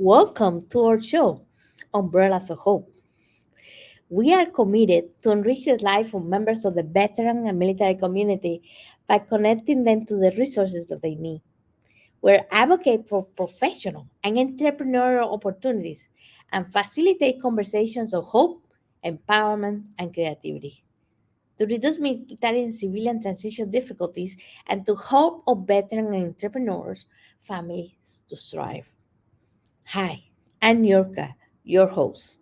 Welcome to our show, Umbrellas of Hope. We are committed to enrich the life of members of the veteran and military community by connecting them to the resources that they need. We advocate for professional and entrepreneurial opportunities and facilitate conversations of hope, empowerment, and creativity to reduce military and civilian transition difficulties and to help our veteran and entrepreneurs families to thrive. Hi, I'm Niurka, your host.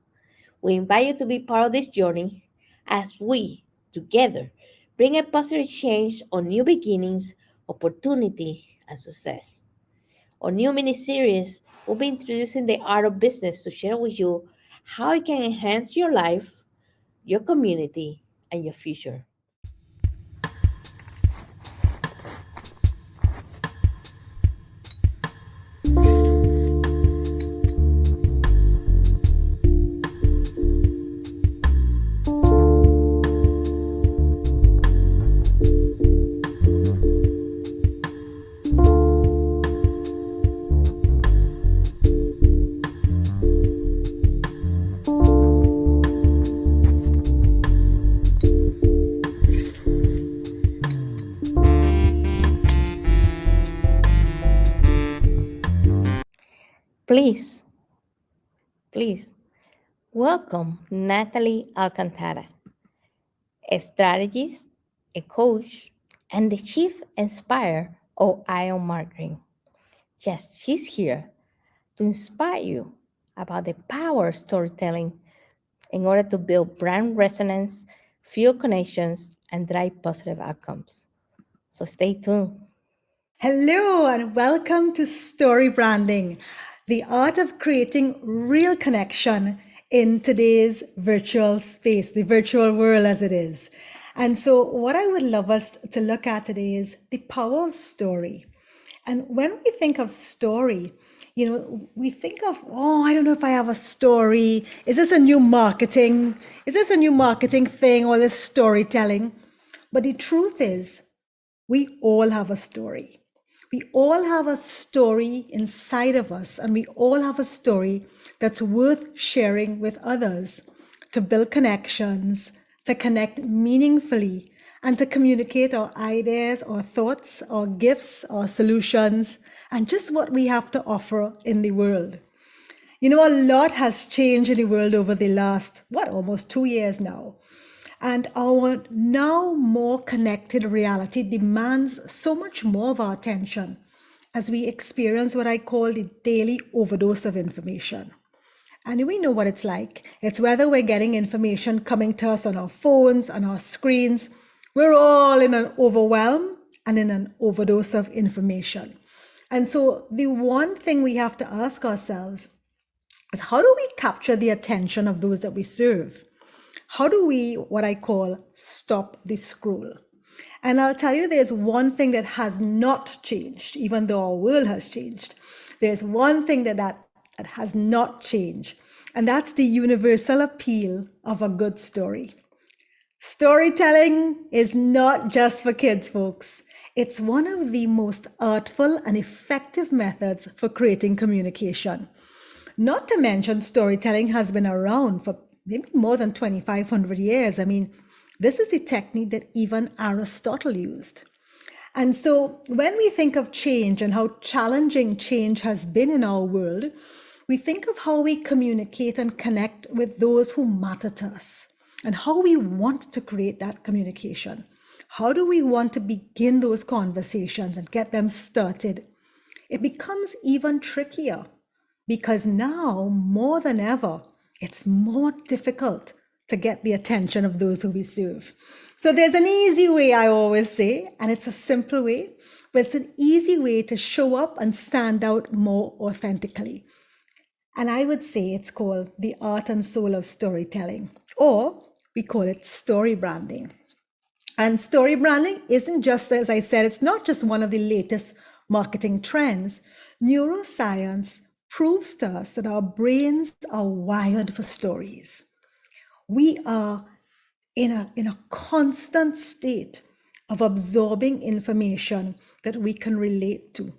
We invite you to be part of this journey as we, together, bring a positive change on new beginnings, opportunity, and success. Our new mini-series will be introducing the art of business to share with you how it can enhance your life, your community, and your future. Please, please, welcome Natalie Alcantara, a strategist, a coach, and the chief inspirer of Ion Marketing. Yes, she's here to inspire you about the power of storytelling in order to build brand resonance, fuel connections, and drive positive outcomes. So stay tuned. Hello and welcome to Story Branding, the art of creating real connection in today's virtual space, the virtual world as it is. And so, what I would love us to look at today is the power of story. And when we think of story, we think of, oh, I don't know if I have a story. Is this a new marketing? Is this a new marketing thing or this storytelling? But the truth is, we all have a story. We all have a story inside of us, and we all have a story that's worth sharing with others to build connections, to connect meaningfully, and to communicate our ideas, our thoughts, our gifts, our solutions, and just what we have to offer in the world. A lot has changed in the world over the last, almost 2 years now. And our now more connected reality demands so much more of our attention as we experience what I call the daily overdose of information. And we know what it's like. It's whether we're getting information coming to us on our phones, on our screens. We're all in an overwhelm and in an overdose of information. And so the one thing we have to ask ourselves is, how do we capture the attention of those that we serve? How do we, what I call, stop the scroll? And I'll tell you, there's one thing that has not changed, even though our world has changed. There's one thing that has not changed, and that's the universal appeal of a good story. Storytelling is not just for kids, folks. It's one of the most artful and effective methods for creating communication. Not to mention, storytelling has been around for maybe more than 2,500 years. I mean, this is the technique that even Aristotle used. And so when we think of change and how challenging change has been in our world, we think of how we communicate and connect with those who matter to us and how we want to create that communication. How do we want to begin those conversations and get them started? It becomes even trickier because now, more than ever, it's more difficult to get the attention of those who we serve. So there's an easy way, I always say, and it's a simple way, but it's an easy way to show up and stand out more authentically. And I would say it's called the art and soul of storytelling, or we call it story branding. And story branding isn't just, as I said, it's not just one of the latest marketing trends. Neuroscience proves to us that our brains are wired for stories. We are in a constant state of absorbing information that we can relate to.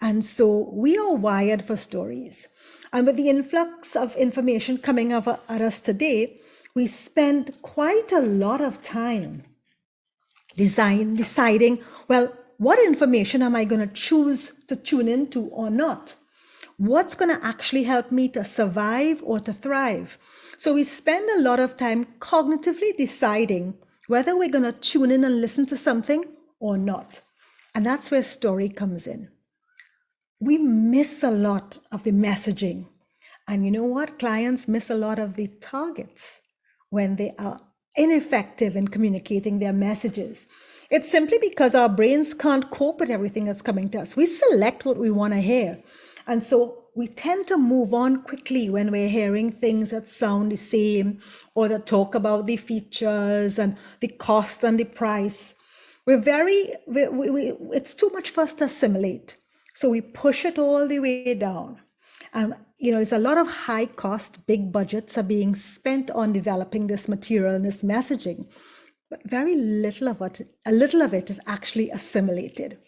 And so we are wired for stories. And with the influx of information coming at us today, we spend quite a lot of time deciding, well, what information am I going to choose to tune into or not? What's going to actually help me to survive or to thrive? So we spend a lot of time cognitively deciding whether we're going to tune in and listen to something or not. And that's where story comes in. We miss a lot of the messaging. And you know what? Clients miss a lot of the targets when they are ineffective in communicating their messages. It's simply because our brains can't cope with everything that's coming to us. We select what we want to hear. And so we tend to move on quickly when we're hearing things that sound the same or that talk about the features and the cost and the price. It's too much for us to assimilate. So we push it all the way down. And, there's a lot of high cost, big budgets are being spent on developing this material and this messaging. But very little of it is actually assimilated.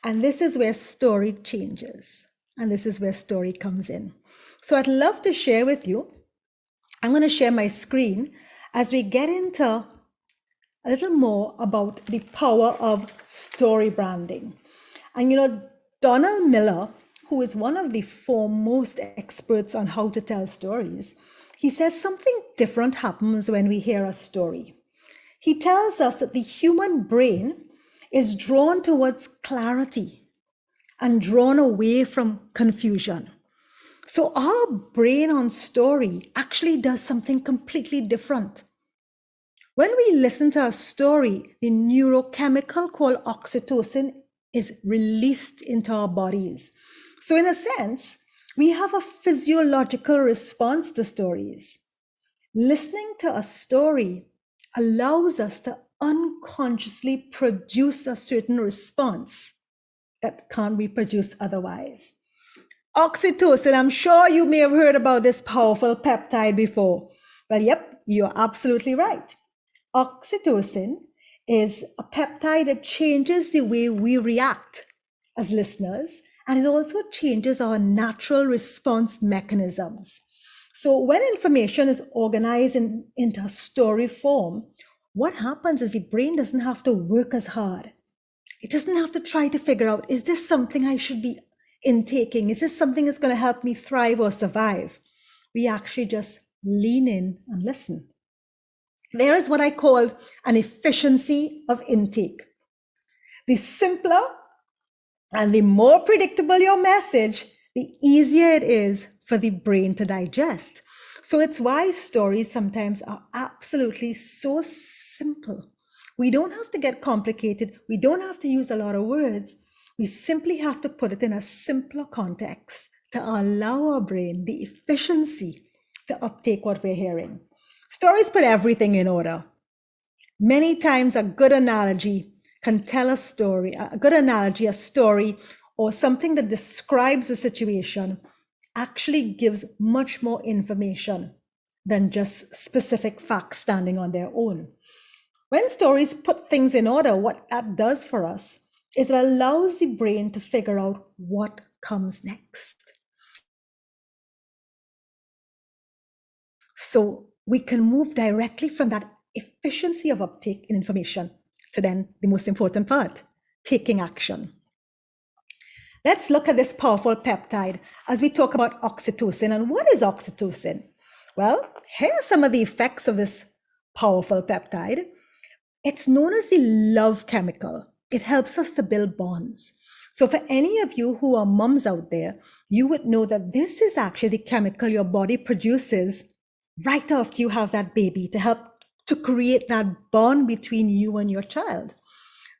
And this is where story changes. And this is where story comes in. So I'd love to share with you. I'm going to share my screen as we get into a little more about the power of story branding. And Donald Miller, who is one of the foremost experts on how to tell stories, he says something different happens when we hear a story. He tells us that the human brain is drawn towards clarity and drawn away from confusion. So our brain on story actually does something completely different. When we listen to a story, the neurochemical called oxytocin is released into our bodies. So in a sense, we have a physiological response to stories. Listening to a story allows us to unconsciously produce a certain response that can't be produced otherwise. Oxytocin, I'm sure you may have heard about this powerful peptide before. Well, yep, you're absolutely right. Oxytocin is a peptide that changes the way we react as listeners, and it also changes our natural response mechanisms. So when information is organized into a story form, what happens is the brain doesn't have to work as hard. It doesn't have to try to figure out, is this something I should be intaking? Is this something that's going to help me thrive or survive? We actually just lean in and listen. There is what I call an efficiency of intake. The simpler and the more predictable your message, the easier it is for the brain to digest. So it's why stories sometimes are absolutely so simple. We don't have to get complicated. We don't have to use a lot of words. We simply have to put it in a simpler context to allow our brain the efficiency to uptake what we're hearing. Stories put everything in order. Many times a good analogy can tell a story, a story, or something that describes a situation actually gives much more information than just specific facts standing on their own. When stories put things in order, what that does for us is it allows the brain to figure out what comes next. So we can move directly from that efficiency of uptake in information to then the most important part, taking action. Let's look at this powerful peptide as we talk about oxytocin. And what is oxytocin? Well, here are some of the effects of this powerful peptide. It's known as the love chemical. It helps us to build bonds. So for any of you who are moms out there, you would know that this is actually the chemical your body produces right after you have that baby to help to create that bond between you and your child.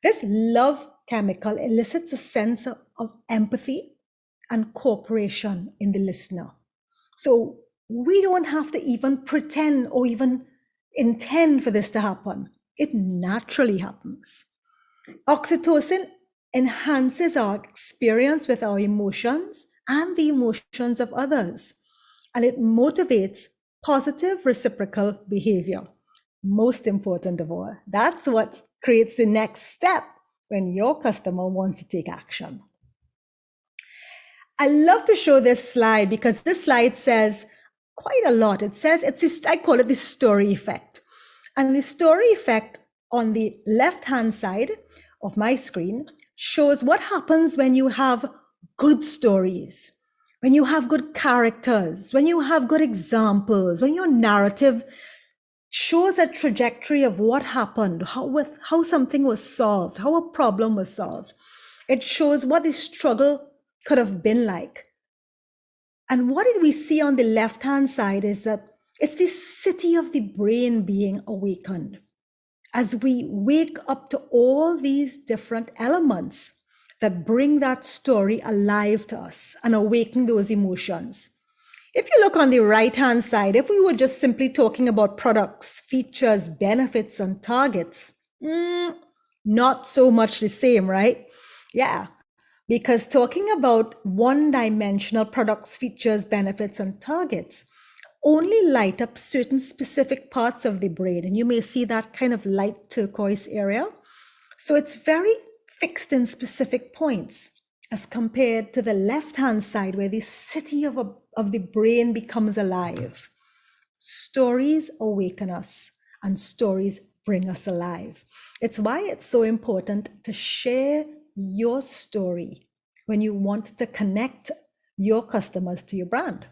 This love chemical elicits a sense of empathy and cooperation in the listener. So we don't have to even pretend or even intend for this to happen. It naturally happens. Oxytocin enhances our experience with our emotions and the emotions of others, and it motivates positive reciprocal behavior. Most important of all, that's what creates the next step when your customer wants to take action. I love to show this slide because this slide says quite a lot. It says, I call it the story effect. And the story effect on the left-hand side of my screen shows what happens when you have good stories, when you have good characters, when you have good examples, when your narrative shows a trajectory of what happened, how something was solved, how a problem was solved. It shows what the struggle could have been like. And what did we see on the left hand side is that it's the city of the brain being awakened as we wake up to all these different elements that bring that story alive to us and awaken those emotions. If you look on the right hand side, if we were just simply talking about products, features, benefits, and targets, not so much the same, right? Yeah, because talking about one dimensional products, features, benefits, and targets only light up certain specific parts of the brain. And you may see that kind of light turquoise area. So it's very fixed in specific points as compared to the left-hand side where the city of the brain becomes alive. Stories awaken us and stories bring us alive. It's why it's so important to share your story when you want to connect your customers to your brand.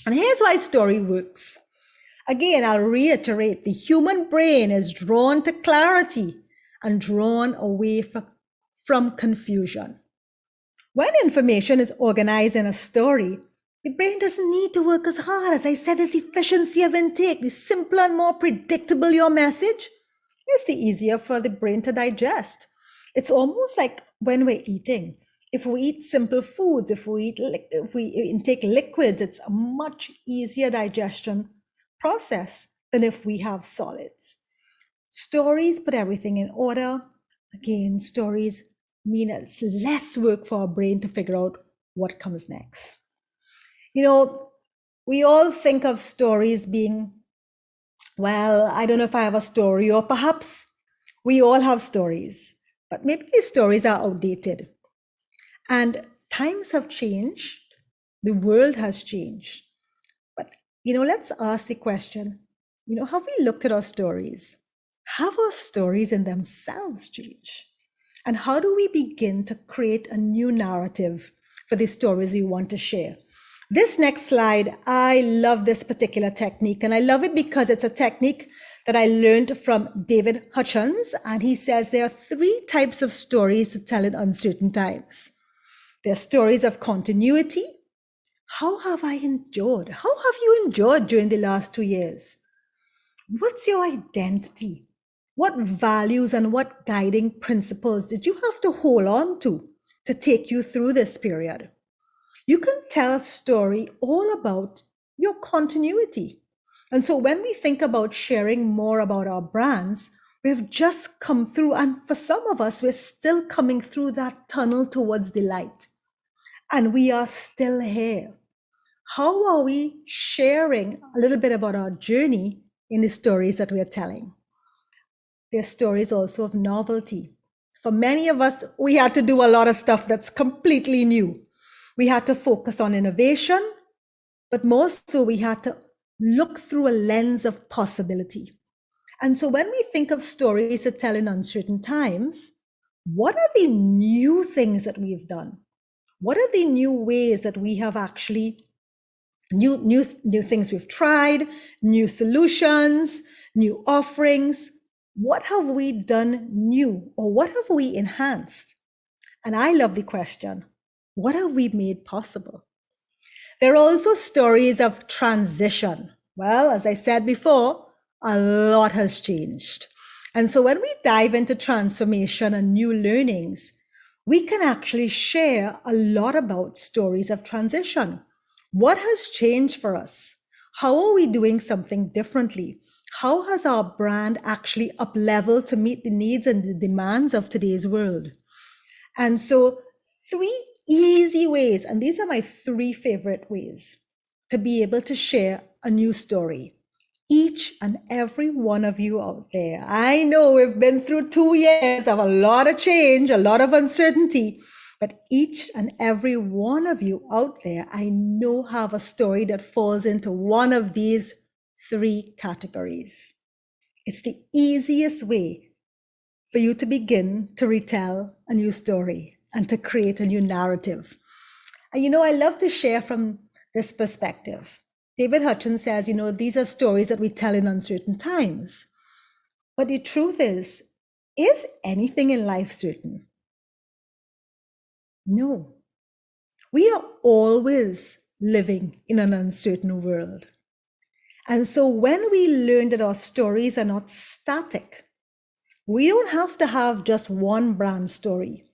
And here's why story works. Again, I'll reiterate, the human brain is drawn to clarity and drawn away from confusion. When information is organized in a story, the brain doesn't need to work as hard. As I said, there's efficiency of intake. The simpler and more predictable your message, it's the easier for the brain to digest. It's almost like when we're eating. If we eat simple foods, if we intake liquids, it's a much easier digestion process than if we have solids. Stories put everything in order. Again, stories mean it's less work for our brain to figure out what comes next. You know, we all think of stories being, well, I don't know if I have a story, or perhaps we all have stories, but maybe these stories are outdated. And times have changed, the world has changed. But, let's ask the question, have we looked at our stories? Have our stories in themselves changed? And how do we begin to create a new narrative for the stories we want to share? This next slide, I love this particular technique, and I love it because it's a technique that I learned from David Hutchins, and he says there are 3 types of stories to tell in uncertain times. There are stories of continuity. How have I endured? How have you endured during the last 2 years? What's your identity? What values and what guiding principles did you have to hold on to take you through this period? You can tell a story all about your continuity. And so when we think about sharing more about our brands, we've just come through, and for some of us, we're still coming through that tunnel towards the light. And we are still here. How are we sharing a little bit about our journey in the stories that we are telling? There are stories also of novelty. For many of us, we had to do a lot of stuff that's completely new. We had to focus on innovation, but more so we had to look through a lens of possibility. And so when we think of stories to tell in uncertain times, what are the new things that we've done? What are the new ways that we have actually, new things we've tried, new solutions, new offerings? What have we done new, or what have we enhanced? And I love the question, what have we made possible? There are also stories of transition. Well, as I said before, a lot has changed. And so when we dive into transformation and new learnings, we can actually share a lot about stories of transition. What has changed for us? How are we doing something differently? How has our brand actually up-leveled to meet the needs and the demands of today's world? And so 3 easy ways, and these are my 3 favorite ways to be able to share a new story. Each and every one of you out there, I know we've been through 2 years of a lot of change, a lot of uncertainty, But each and every one of you out there, I know have a story that falls into one of these three categories. It's the easiest way for you to begin to retell a new story and to create a new narrative. And I love to share from this perspective. David Hutchins says, these are stories that we tell in uncertain times. But the truth is anything in life certain? No. We are always living in an uncertain world. And so when we learn that our stories are not static, we don't have to have just one brand story.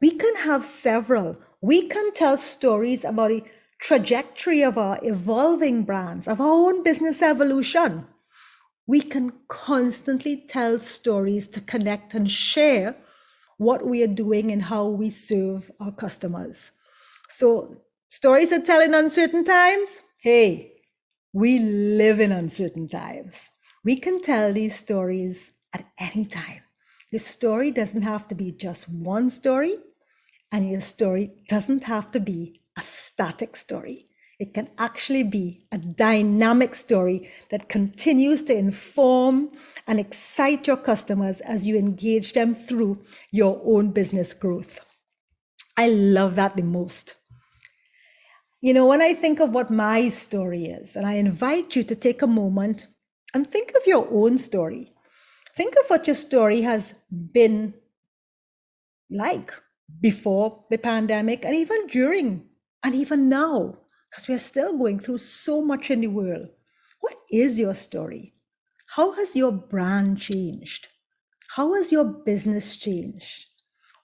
We can have several. We can tell stories about the trajectory of our evolving brands, of our own business evolution. We can constantly tell stories to connect and share what we are doing and how we serve our customers. So, stories that tell in uncertain times, hey, we live in uncertain times. We can tell these stories at any time. The story doesn't have to be just one story, and your story doesn't have to be a static story. It can actually be a dynamic story that continues to inform and excite your customers as you engage them through your own business growth. I love that the most. When I think of what my story is, and I invite you to take a moment and think of your own story. Think of what your story has been like before the pandemic and even during and even now, because we're still going through so much in the world. What is your story? How has your brand changed? How has your business changed?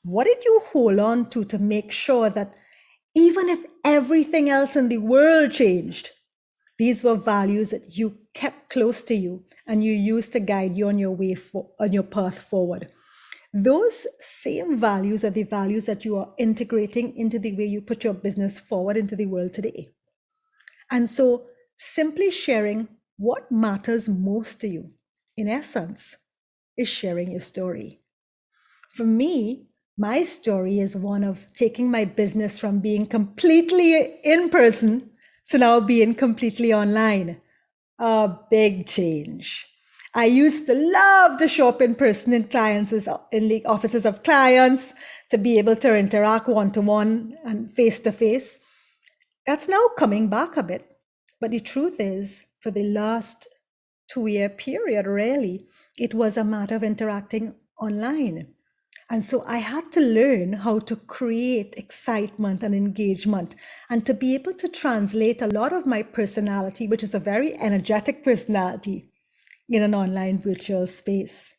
What did you hold on to make sure that even if everything else in the world changed, these were values that you kept close to you and you used to guide you on your way on your path forward? Those same values are the values that you are integrating into the way you put your business forward into the world today. And so simply sharing what matters most to you, in essence, is sharing your story. For me, my story is one of taking my business from being completely in person to now being completely online. A big change. I used to love to shop in person in the offices of clients, to be able to interact one-to-one and face-to-face. That's now coming back a bit. But the truth is, for the last 2-year period, really, it was a matter of interacting online. And so I had to learn how to create excitement and engagement and to be able to translate a lot of my personality, which is a very energetic personality, in an online virtual space.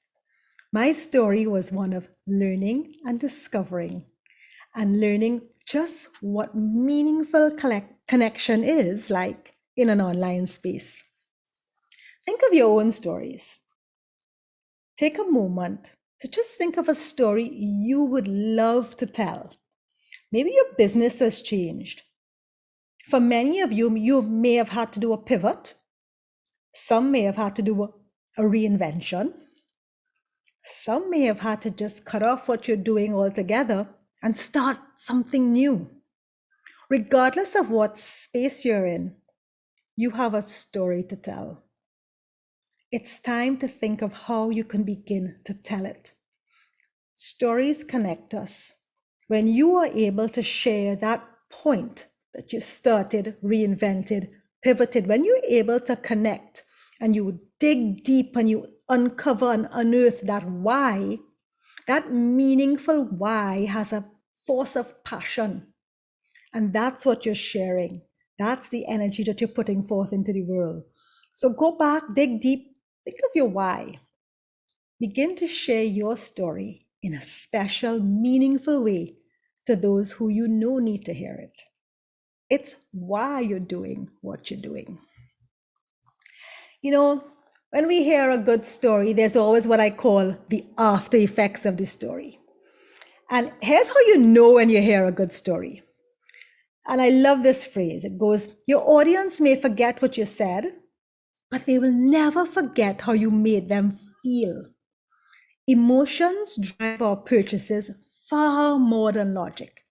My story was one of learning and discovering and learning just what meaningful connection is like in an online space. Think of your own stories. Take a moment to just think of a story you would love to tell. Maybe your business has changed. For many of you, you may have had to do a pivot. Some may have had to do a reinvention. Some may have had to just cut off what you're doing altogether and start something new. Regardless of what space you're in, you have a story to tell. It's time to think of how you can begin to tell it. Stories connect us. When you are able to share that point that you started, reinvented, pivoted, when you're able to connect and you dig deep and you uncover and unearth that why, that meaningful why has a force of passion. And that's what you're sharing. That's the energy that you're putting forth into the world. So go back, dig deep, think of your why. Begin to share your story in a special, meaningful way to those who you know need to hear it. It's why you're doing what you're doing. When we hear a good story, there's always what I call the after effects of the story. And here's how you know when you hear a good story. And I love this phrase. It goes, your audience may forget what you said, but they will never forget how you made them feel. Emotions drive our purchases far more than logic.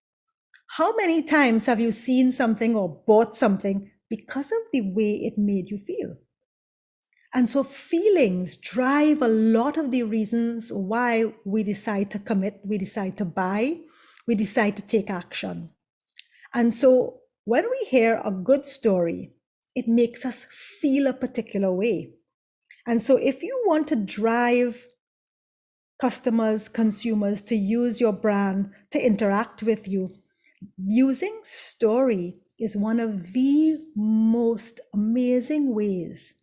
How many times have you seen something or bought something because of the way it made you feel? And so feelings drive a lot of the reasons why we decide to commit, we decide to buy, we decide to take action. And so when we hear a good story, it makes us feel a particular way. And so if you want to drive customers, consumers to use your brand, to interact with you, using story is one of the most amazing ways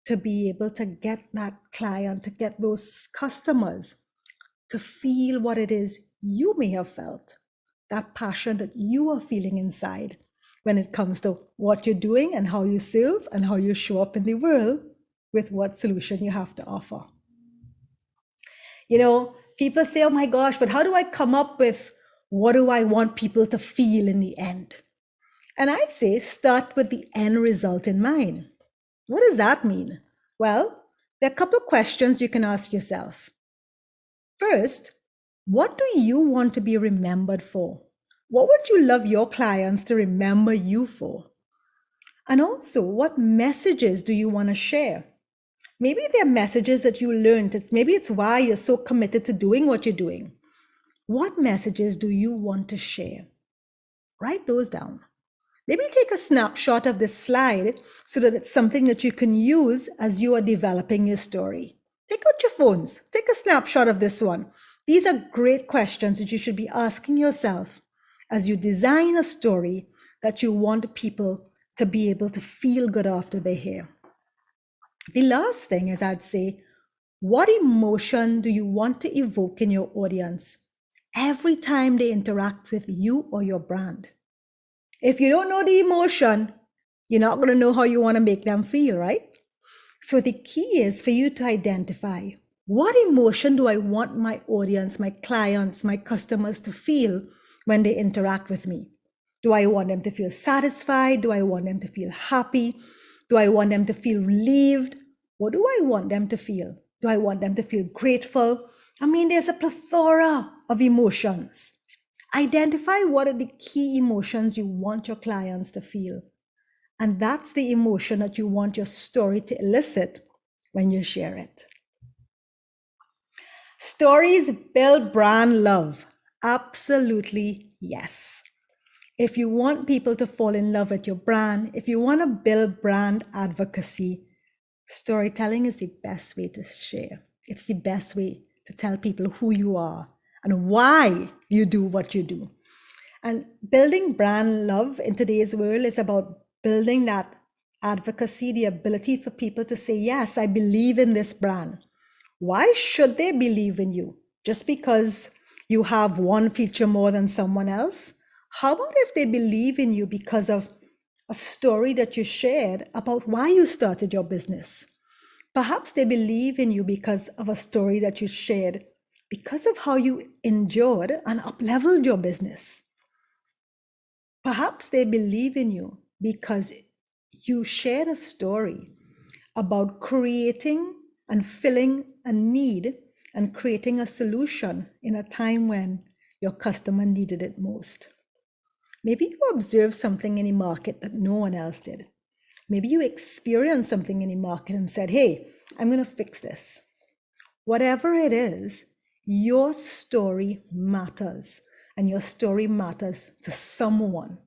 to be able to get that client, to get those customers to feel what it is you may have felt, that passion that you are feeling inside when it comes to what you're doing and how you serve and how you show up in the world with what solution you have to offer. People say, oh my gosh, but how do I come up with what do I want people to feel in the end? And I say, start with the end result in mind. What does that mean? Well, there are a couple questions you can ask yourself. First, what do you want to be remembered for? What would you love your clients to remember you for? And also, what messages do you want to share? Maybe they're messages that you learned. Maybe it's why you're so committed to doing what you're doing. What messages do you want to share? Write those down. Maybe take a snapshot of this slide so that it's something that you can use as you are developing your story. Take out your phones, take a snapshot of this one. These are great questions that you should be asking yourself as you design a story that you want people to be able to feel good after they hear. The last thing is, I'd say, what emotion do you want to evoke in your audience every time they interact with you or your brand? If you don't know the emotion, you're not going to know how you want to make them feel, right? So the key is for you to identify, what emotion do I want my audience, my clients, my customers to feel when they interact with me? Do I want them to feel satisfied? Do I want them to feel happy? Do I want them to feel relieved? What do I want them to feel? Do I want them to feel grateful? I mean, there's a plethora of emotions. Identify what are the key emotions you want your clients to feel. And that's the emotion that you want your story to elicit when you share it. Stories build brand love. Absolutely, yes. If you want people to fall in love with your brand, if you want to build brand advocacy, storytelling is the best way to share. It's the best way to tell people who you are and why you do what you do. And building brand love in today's world is about building that advocacy, the ability for people to say, yes, I believe in this brand. Why should they believe in you? Just because you have one feature more than someone else? How about if they believe in you because of a story that you shared about why you started your business? Perhaps they believe in you because of a story that you shared because of how you endured and up-leveled your business. Perhaps they believe in you because you shared a story about creating and filling a need and creating a solution in a time when your customer needed it most. Maybe you observed something in the market that no one else did. Maybe you experienced something in the market and said, hey, I'm going to fix this. Whatever it is, your story matters, and your story matters to someone.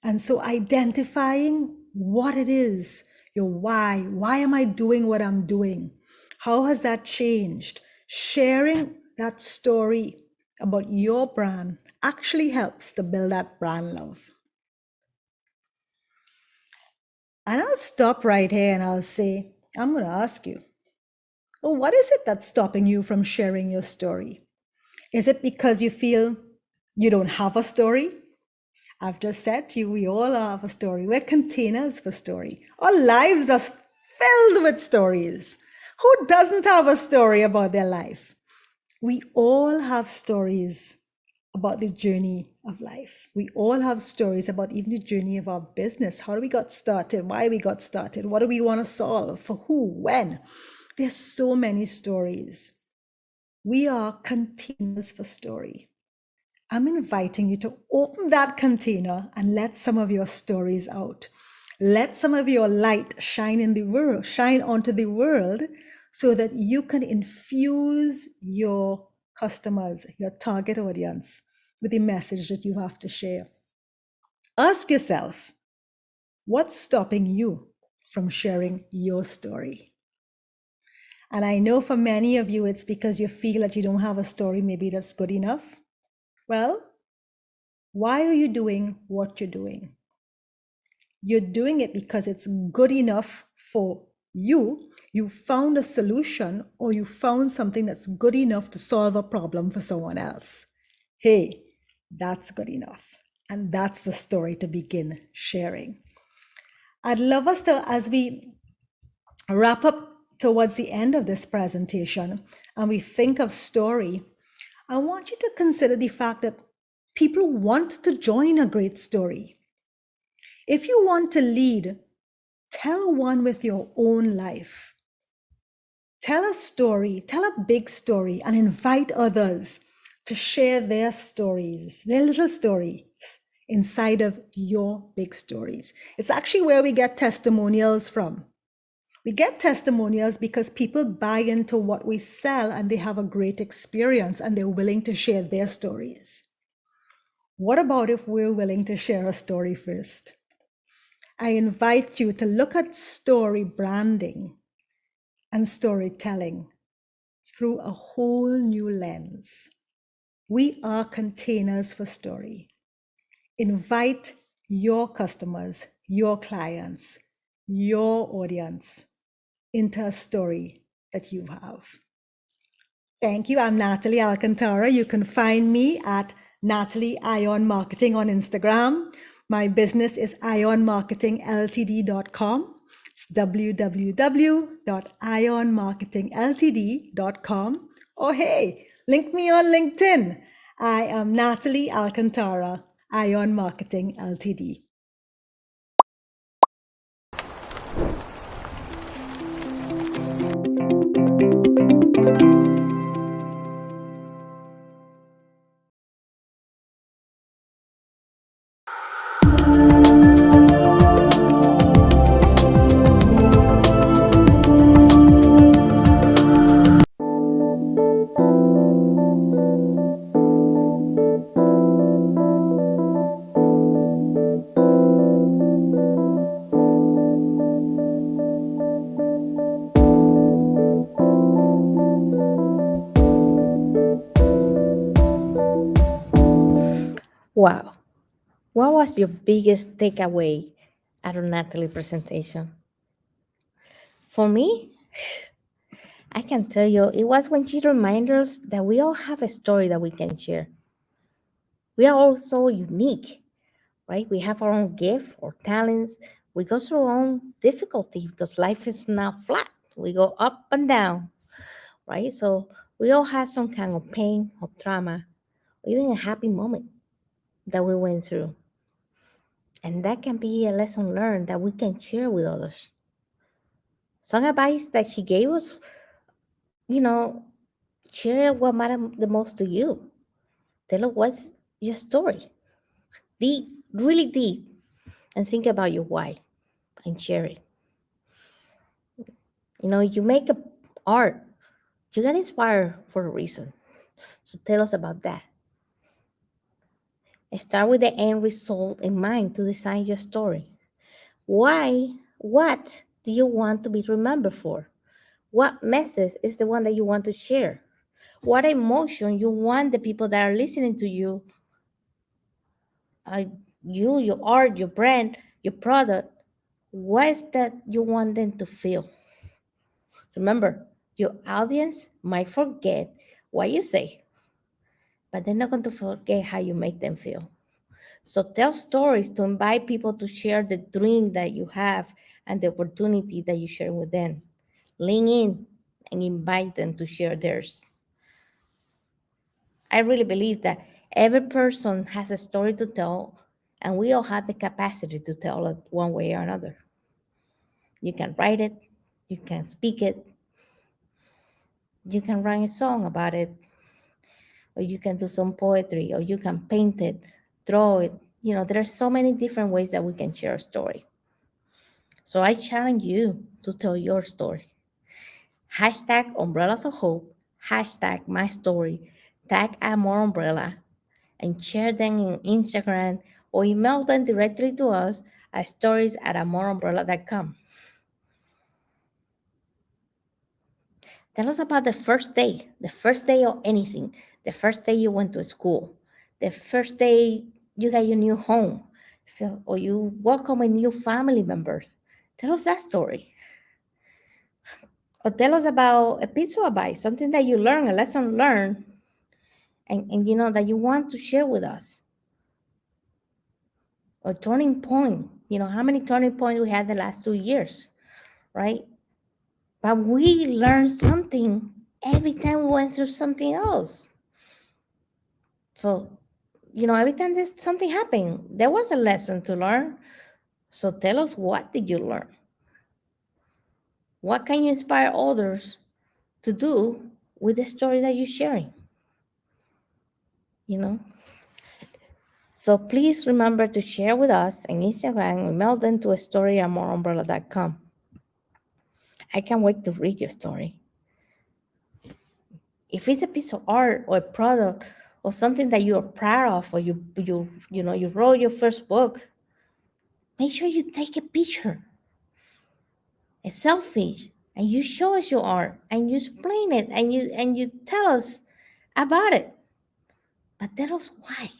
And so identifying what it is, your why am I doing what I'm doing? How has that changed? Sharing that story about your brand actually helps to build that brand love. And I'll stop right here and I'll say, I'm going to ask you, well, what is it that's stopping you from sharing your story? Is it because you feel you don't have a story? I've just said to you, we all have a story. We're containers for story. Our lives are filled with stories. Who doesn't have a story about their life? We all have stories about the journey of life. We all have stories about even the journey of our business. How we got started, why we got started, what do we want to solve, for who, when. There's so many stories. We are containers for story. I'm inviting you to open that container and let some of your stories out. Let some of your light shine in the world, shine onto the world so that you can infuse your customers, your target audience with the message that you have to share. Ask yourself, what's stopping you from sharing your story? And I know for many of you, it's because you feel that you don't have a story maybe that's good enough. Well, why are you doing what you're doing? You're doing it because it's good enough for you. You found a solution or you found something that's good enough to solve a problem for someone else. Hey, that's good enough. And that's the story to begin sharing. I'd love us to, as we wrap up towards the end of this presentation and we think of story, I want you to consider the fact that people want to join a great story. If you want to lead, tell one with your own life. Tell a story, tell a big story, and invite others to share their stories, their little stories inside of your big stories. It's actually where we get testimonials from. We get testimonials because people buy into what we sell and they have a great experience and they're willing to share their stories. What about if we're willing to share a story first? I invite you to look at story branding and storytelling through a whole new lens. We are containers for story. Invite your customers, your clients, your audience into a story that you have. Thank you. I'm Natalie Alcantara. You can find me at Natalie Ion Marketing on Instagram. My business is ionmarketingltd.com. It's www.ionmarketingltd.com. Or hey, link me on LinkedIn. I am Natalie Alcantara, Ion Marketing Ltd. Wow. What was your biggest takeaway out of Natalie's presentation? For me, I can tell you it was when she reminded us that we all have a story that we can share. We are all so unique, right? We have our own gift or talents. We go through our own difficulty because life is not flat. We go up and down, right? So we all have some kind of pain or trauma, or even a happy moment that we went through. And that can be a lesson learned that we can share with others. Some advice that she gave us, you know, share what mattered the most to you. Tell us what's your story. Deep, really deep, and think about your why and share it. You make a art, you get inspired for a reason. So tell us about that. Start with the end result in mind to design your story. Why? What do you want to be remembered for? What message is the one that you want to share? What emotion you want the people that are listening to you, uh, your art, your brand, your product, what is that you want them to feel? Remember, your audience might forget what you say, but they're not going to forget how you make them feel. So tell stories to invite people to share the dream that you have and the opportunity that you share with them. Lean in and invite them to share theirs. I really believe that every person has a story to tell, and we all have the capacity to tell it one way or another. You can write it, you can speak it, you can write a song about it, or you can do some poetry, or you can paint it, draw it. There are so many different ways that we can share a story. So I challenge you to tell your story. Hashtag umbrellas of hope, hashtag my story, tag a more umbrella, and share them in Instagram or email them directly to us at stories at amoreumbrella.com. Tell us about the first day of anything, the first day you went to school, the first day you got your new home, or you welcome a new family member. Tell us that story. Or tell us about a piece of advice, something that you learned, a lesson learned, and that you want to share with us. Or turning point. How many turning points we had the last 2 years, right? But we learned something every time we went through something else. So, every time there's something happened, there was a lesson to learn. So tell us, what did you learn? What can you inspire others to do with the story that you're sharing? You know? So please remember to share with us on Instagram, email them to a story at moreumbrella.com. I can't wait to read your story. If it's a piece of art or a product or something that you're proud of, or you wrote your first book, make sure you take a picture, a selfie, and you show us your art and you explain it and you tell us about it. But tell us why.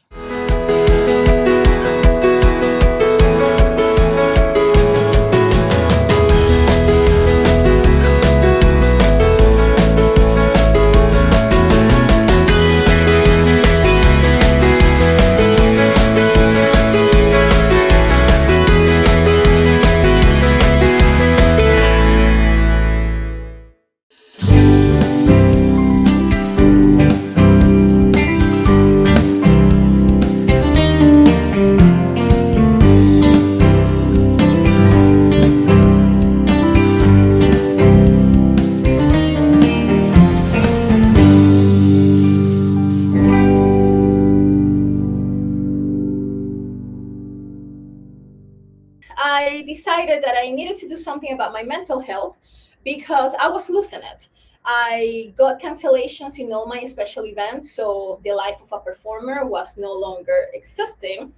I decided that I needed to do something about my mental health because I was losing it. I got cancellations in all my special events, so the life of a performer was no longer existing.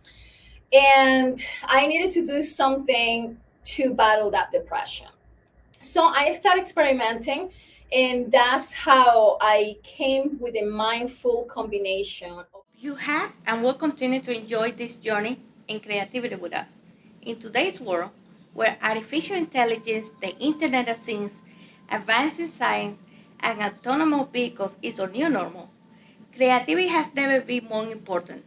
And I needed to do something to battle that depression. So I started experimenting, and that's how I came with a mindful combination of. You have and will continue to enjoy this journey in creativity with us. In today's world, where artificial intelligence, the Internet of Things, advancing science, and autonomous vehicles is our new normal, creativity has never been more important.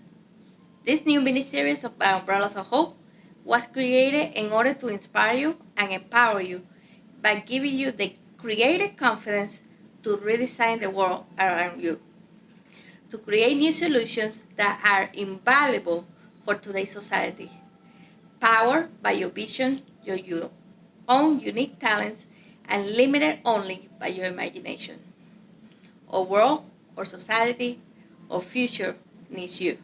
This new miniseries of Umbrellas of Hope was created in order to inspire you and empower you by giving you the creative confidence to redesign the world around you, to create new solutions that are invaluable for today's society, powered by your vision, your own unique talents, and limited only by your imagination. Our world, our society, our future needs you.